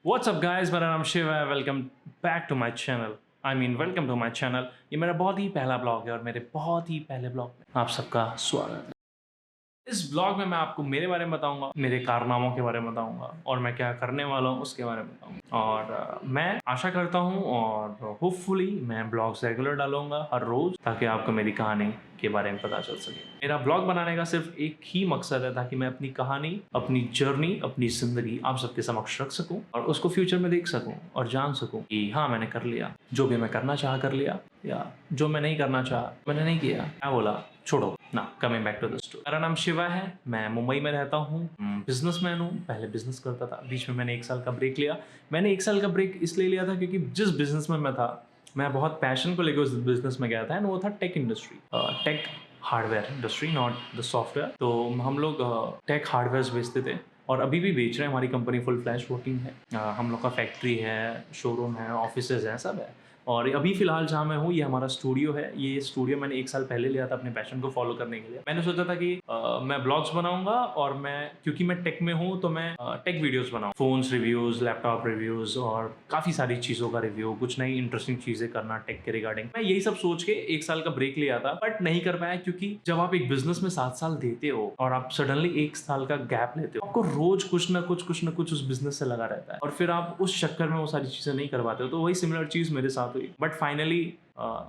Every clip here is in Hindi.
व्हाट्स अप गाइस, मेरा नाम शिव है। Welcome back to my channel. Welcome to my channel. ये मेरा बहुत ही पहला ब्लॉग है और मेरे बहुत ही पहले ब्लॉग में आप सबका स्वागत है। इस ब्लॉग में मैं आपको मेरे बारे में बताऊंगा, मेरे कारनामों के बारे में बताऊंगा और मैं क्या करने वाला हूँ उसके बारे में बताऊंगा। और मैं आशा करता हूँ और होपफुली मैं ब्लॉग्स रेगुलर डालूंगा हर रोज, ताकि आपको मेरी कहानी के बारे में पता चल सके। मेरा ब्लॉग बनाने का सिर्फ एक ही मकसद है, ताकि मैं अपनी कहानी, अपनी जर्नी, अपनी जिंदगी आप सबके समक्ष रख सकूं और उसको फ्यूचर में देख सकूं और जान सकूं कि हाँ, मैंने कर लिया जो भी मैं करना चाहा, कर लिया, या जो मैं नहीं करना चाहा मैंने नहीं किया। क्या बोला, छोड़ो ना। Coming back to the story, मेरा नाम शिवा है, मैं मुंबई में रहता हूँ, बिजनेसमैन हूँ। पहले बिजनेस करता था, बीच में मैंने 1 साल का ब्रेक लिया। मैंने 1 साल का ब्रेक इसलिए लिया था क्योंकि जिस बिजनेस में मैं था, मैं बहुत पैशन को लेकर उस बिजनेस में गया था, एंड वो था tech industry, tech hardware industry, not the software. तो हम लोग टेक हार्डवेयर बेचते थे और अभी भी बेच रहे हैं। हमारी कंपनी फुल फ्लैश वर्किंग है। हम लोग का फैक्ट्री है, शोरूम है, ऑफिसेज हैं, सब है। और अभी फिलहाल जहाँ मैं हूँ, ये हमारा स्टूडियो है। ये स्टूडियो मैंने 1 साल पहले लिया था अपने पैशन को फॉलो करने के लिए। मैंने सोचा था कि मैं ब्लॉग्स बनाऊंगा और मैं, क्योंकि मैं टेक में हूँ, तो मैं टेक वीडियोस बनाऊँ, फोन्स रिव्यूज, लैपटॉप रिव्यूज और काफ़ी सारी चीज़ों का रिव्यू, कुछ नई इंटरेस्टिंग चीज़ें करना टेक के रिगार्डिंग। मैं यही सब सोच के 1 साल का ब्रेक लिया था, बट नहीं कर पाया, क्योंकि जब आप एक बिजनेस में 7 साल देते हो और आप सडनली 1 साल का गैप लेते हो, आपको रोज कुछ ना कुछ उस बिजनेस से लगा रहता है और फिर आप उस चक्कर में वो सारी चीज़ें नहीं कर पाते हो। तो वही सिमिलर चीज़ मेरे साथ हुई। बट फाइनली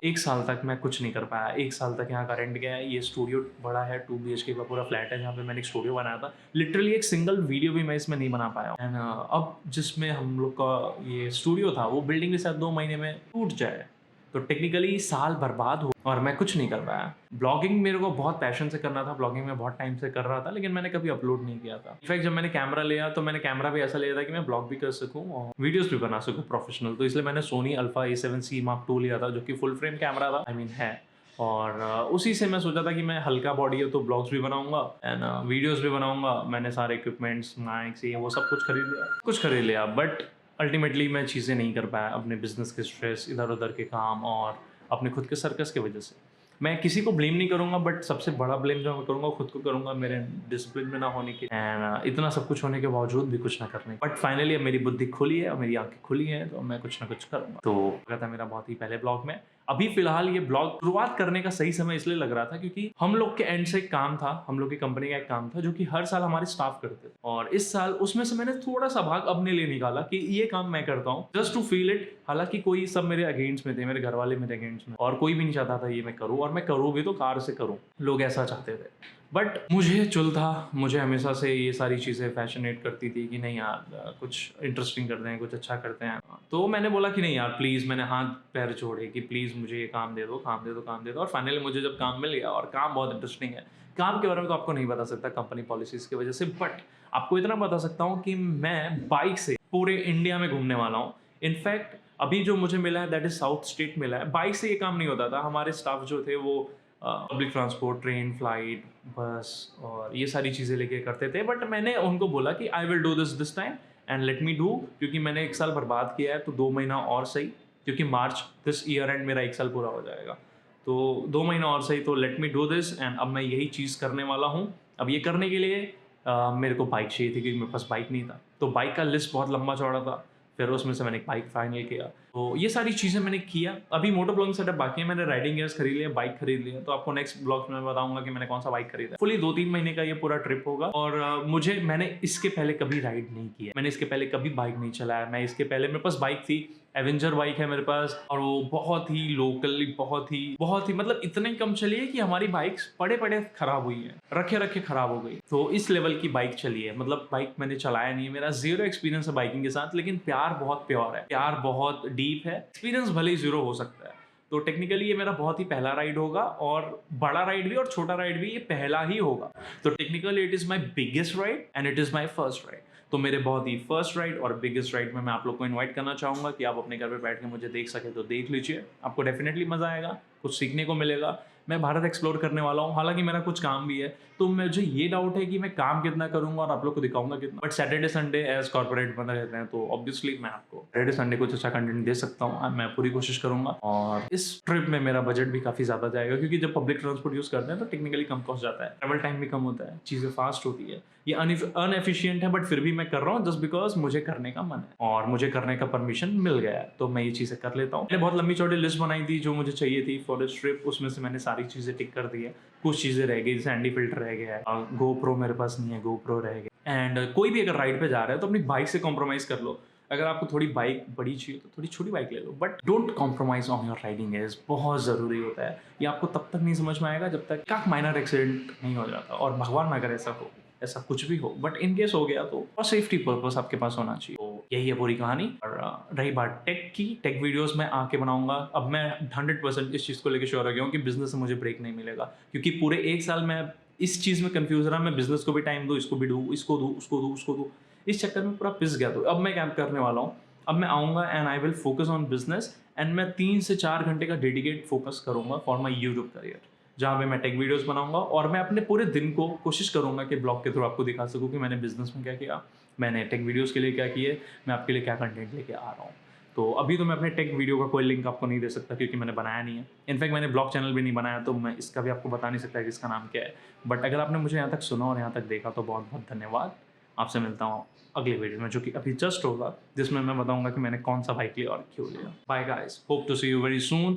1 साल तक मैं कुछ नहीं कर पाया। 1 साल तक यहाँ का रेंट गया है। ये स्टूडियो बड़ा है, 2 BHK का पूरा फ्लैट है जहाँ पे मैंने एक स्टूडियो बनाया था। लिटरली एक सिंगल वीडियो भी मैं इसमें नहीं बना पाया। एंड अब जिसमें हम लोग का ये स्टूडियो था, वो बिल्डिंग के साथ 2 महीने में टूट जाए, तो टेक्निकली साल बर्बाद हो और मैं कुछ नहीं कर पाया। ब्लॉगिंग मेरे को बहुत पैशन से करना था, ब्लॉगिंग में बहुत टाइम से कर रहा था, लेकिन मैंने कभी अपलोड नहीं किया था। इनफैक्ट जब मैंने कैमरा लिया, तो मैंने कैमरा भी ऐसा लिया था कि मैं ब्लॉग भी कर सकूं और वीडियोस भी बना सकूं प्रोफेशनल। तो इसलिए मैंने Soni alpha A7C Mark II लिया था, जो कि फुल फ्रेम कैमरा था, है। और उसी से मैं सोचा था कि मैं, हल्का बॉडी है तो ब्लॉग्स भी बनाऊंगा एंड वीडियोस भी बनाऊंगा। मैंने सारे इक्विपमेंट्स, माइक्स, ये वो सब कुछ खरीद लिया, बट अल्टीमेटली मैं चीज़ें नहीं कर पाया अपने बिजनेस के स्ट्रेस, इधर उधर के काम और अपने खुद के सर्कस की वजह से। मैं किसी को ब्लेम नहीं करूंगा, बट सबसे बड़ा ब्लेम जो मैं करूंगा खुद को करूंगा, मेरे डिसिप्लिन में ना होने के एंड इतना सब कुछ होने के बावजूद भी कुछ ना करने। बट फाइनली अब मेरी बुद्धि खुली है और मेरी आंखें खुली हैं, तो मैं कुछ ना कुछ करूंगा। तो लगा था मेरा बहुत ही पहले ब्लॉग में। अभी फिलहाल ये ब्लॉग शुरुआत करने का सही समय इसलिए लग रहा था क्योंकि हम लोग के एंड से एक काम था, हम लोग की कंपनी का एक काम था जो कि हर साल हमारे स्टाफ करते थे, और इस साल उसमें से मैंने थोड़ा सा भाग अपने लिए निकाला कि ये काम मैं करता हूँ, जस्ट टू फील इट। हालांकि कोई, सब मेरे अगेंस्ट में थे, मेरे घर वाले मेरे अगेंस्ट में, और कोई भी नहीं चाहता था ये मैं करूँ, और मैं करूँ भी तो कार से करूँ, लोग ऐसा चाहते थे। बट मुझे चुल था, मुझे हमेशा से ये सारी चीज़ें फैसिनेट करती थी कि नहीं यार, कुछ इंटरेस्टिंग करते हैं, कुछ अच्छा करते हैं। तो मैंने बोला कि नहीं यार प्लीज़, मैंने हाथ पैर जोड़े कि प्लीज़ मुझे ये काम दे दो, काम दे दो, काम दे दो। और फाइनली मुझे जब काम मिल गया, और काम बहुत इंटरेस्टिंग है। काम के बारे में तो आपको नहीं बता सकता कंपनी पॉलिसीज़ की वजह से, बट आपको इतना बता सकता हूँ कि मैं बाइक से पूरे इंडिया में घूमने वाला हूँ। इनफैक्ट अभी जो मुझे मिला है दैट इज़ साउथ स्टेट मिला है। बाइक से ये काम नहीं होता था। हमारे स्टाफ जो थे वो पब्लिक ट्रांसपोर्ट, ट्रेन, फ्लाइट, बस और ये सारी चीज़ें लेके करते थे। बट मैंने उनको बोला कि I will do this time and let me do, क्योंकि मैंने 1 साल बर्बाद किया है, तो 2 महीना और सही, क्योंकि मार्च दिस ईयर एंड मेरा 1 साल पूरा हो जाएगा, तो 2 महीना और सही, तो let me do this. And अब मैं यही चीज़ करने वाला हूँ। अब ये करने के लिए मेरे को बाइक चाहिए थी, क्योंकि मेरे पास बाइक नहीं था। तो बाइक का लिस्ट बहुत लंबा चौड़ा था, फिर उसमें से मैंने एक बाइक फाइनल किया। तो ये सारी चीज़ें मैंने किया। अभी मोटो ब्लॉगिंग सेटअप बाकी है। मैंने राइडिंग गियर्स खरीद लिए, बाइक खरीद लिया, तो आपको नेक्स्ट ब्लॉग में मैं बताऊंगा कि मैंने कौन सा बाइक खरीदा। फुली 2-3 महीने का ये पूरा ट्रिप होगा। और मैंने इसके पहले कभी राइड नहीं किया, मैंने इसके पहले कभी बाइक नहीं चलाया। मैं इसके पहले, मेरे पास बाइक थी, एवेंजर बाइक है मेरे पास, और वो बहुत ही लोकल, बहुत ही मतलब इतने कम चली है कि हमारी बाइक्स पड़े खराब हुई है, रखे खराब हो गई। तो इस लेवल की बाइक चली है। मतलब बाइक मैंने चलाया नहीं है, मेरा जीरो एक्सपीरियंस है बाइकिंग के साथ, लेकिन प्यार बहुत प्योर है, प्यार बहुत डीप है। एक्सपीरियंस भले ही जीरो हो सकता है। तो टेक्निकली ये मेरा बहुत ही पहला राइड होगा, और बड़ा राइड भी और छोटा राइड भी ये पहला ही होगा। तो technically it is my biggest ride and it is my first ride. तो मेरे बहुत ही फर्स्ट राइड और बिगेस्ट राइड में मैं आप लोग को इनवाइट करना चाहूँगा कि आप अपने घर पे बैठ के मुझे देख सके, तो देख लीजिए। आपको डेफिनेटली मज़ा आएगा, कुछ सीखने को मिलेगा। मैं भारत एक्सप्लोर करने वाला हूँ, हालाँकि मेरा कुछ काम भी है, तो मुझे ये डाउट है कि मैं काम कितना करूँगा और आप लोग को दिखाऊँगा कितना। But Saturday, Sunday as corporate बंद रहते हैं, तो ऑब्वियसली मैं आपको सैटरडे, संडे कुछ अच्छा कंटेंट दे सकता हूँ। मैं पूरी कोशिश करूँगा और इस ट्रिप में मेरा बजट भी काफ़ी ज़्यादा जाएगा, क्योंकि जब पब्लिक ट्रांसपोर्ट यूज़ करते हैं तो टेक्निकली कम कॉस्ट जाता है, ट्रैवल टाइम भी कम होता है, चीज़ें फास्ट होती है। ये अनएफिशिएंट है, बट फिर भी मैं कर रहा हूँ जस्ट बिकॉज़ मुझे करने का मन है और मुझे करने का परमिशन मिल गया है, तो मैं ये चीज़ें कर लेता हूँ। मैंने बहुत लंबी चौड़ी लिस्ट बनाई थी जो मुझे चाहिए थी फॉर दिस ट्रिप, उसमें से मैंने सारी चीज़ें टिक कर दी है। कुछ चीज़ें रह गई, जैसे एंडी फ़िल्टर रह गया है, गोप्रो मेरे पास नहीं है, गोप्रो रह गया। एंड कोई भी अगर राइड पे जा रहा है तो अपनी बाइक से कॉम्प्रोमाइज़ कर लो। अगर आपको थोड़ी बाइक बड़ी चाहिए तो थोड़ी छोटी बाइक ले लो, but don't compromise on your riding age, बहुत ज़रूरी होता है। ये आपको तब तक नहीं समझ में आएगा जब तक का माइनर एक्सीडेंट नहीं हो जाता, और भगवान ना करे ऐसा हो, ऐसा कुछ भी हो, बट इन केस हो गया तो और सेफ्टी पर्पस आपके पास होना चाहिए। तो यही है पूरी कहानी। और रही बात टेक की, टेक वीडियोस मैं आके बनाऊंगा। अब मैं 100% इस चीज़ को लेकर श्योर हो गया हूँ कि बिजनेस से मुझे ब्रेक नहीं मिलेगा, क्योंकि पूरे 1 साल मैं इस चीज़ में कंफ्यूज रहा। मैं बिजनेस को भी टाइम दूँ, इसको भी दूँ, इसको दूँ, उसको दूँ, उसको दूँ, इस चक्कर में पूरा पिस गया। तो अब मैं क्या करने वाला हूँ, अब मैं आऊँगा and I will focus on business, and मैं 3 से 4 घंटे का डेडिकेट फोकस करूँगा फॉर माई यूट्यूब करियर, जहाँ पे मैं टेक वीडियोस बनाऊंगा। और मैं अपने पूरे दिन को कोशिश करूंगा कि ब्लॉग के थ्रू आपको दिखा सकूं कि मैंने बिजनेस में क्या किया, मैंने टेक वीडियोस के लिए क्या किए, मैं आपके लिए क्या कंटेंट लेके आ रहा हूँ। तो अभी तो मैं अपने टेक वीडियो का कोई लिंक आपको नहीं दे सकता, क्योंकि मैंने बनाया नहीं है। इनफैक्ट मैंने ब्लॉग चैनल भी नहीं बनाया, तो मैं इसका भी आपको बता नहीं सकता कि इसका नाम क्या है। बट अगर आपने मुझे यहाँ तक सुना और यहाँ तक देखा तो बहुत बहुत धन्यवाद। आपसे मिलता हूँ अगले वीडियो में, जो कि अभी जस्ट होगा, जिसमें मैं बताऊंगा कि मैंने कौन सा बाइक लिया और क्यों लिया। Bye guys, hope to see you very soon.